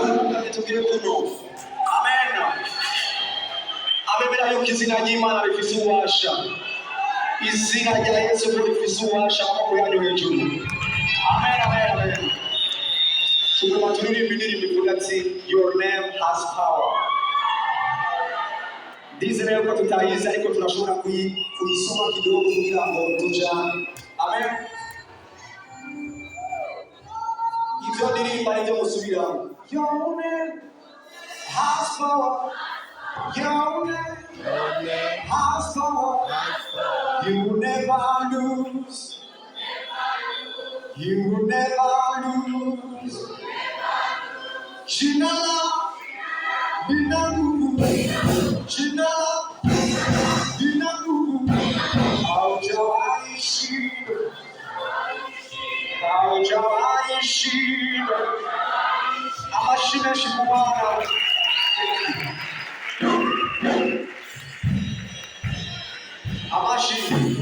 Tugende tugire kuno. Amen. Abebera yuko izina ry'Imana rifise ububasha. Izina rya Yesu rifise ububasha amaboko yanyu hejuru. Amen, amen, amen. Tugomba turirimba indirimbo ivuga ati your name has power. Ndize rero ko tutayizi ariko turashobora kuyisoma kidogo kugira ngo tujane. Amen. Ivyo ndirimba nivyo musubiramo. Your name has power. Your name has power. You never lose. You never lose. Chinala, Binagu, Chinala, Binagu. Aujawaishi, Aujawaishi. Amashine shimwana. Amashine.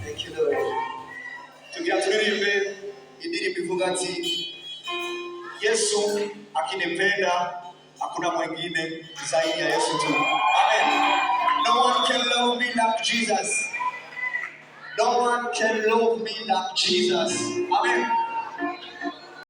Thank you, Lord. Tugira turirimbe indirimbo ivuga ati Yesu akinipenda hakuna mwingine zaidi ya Yesu tu. Amen. No one can love me like Jesus. No one can love me like Jesus. Amen.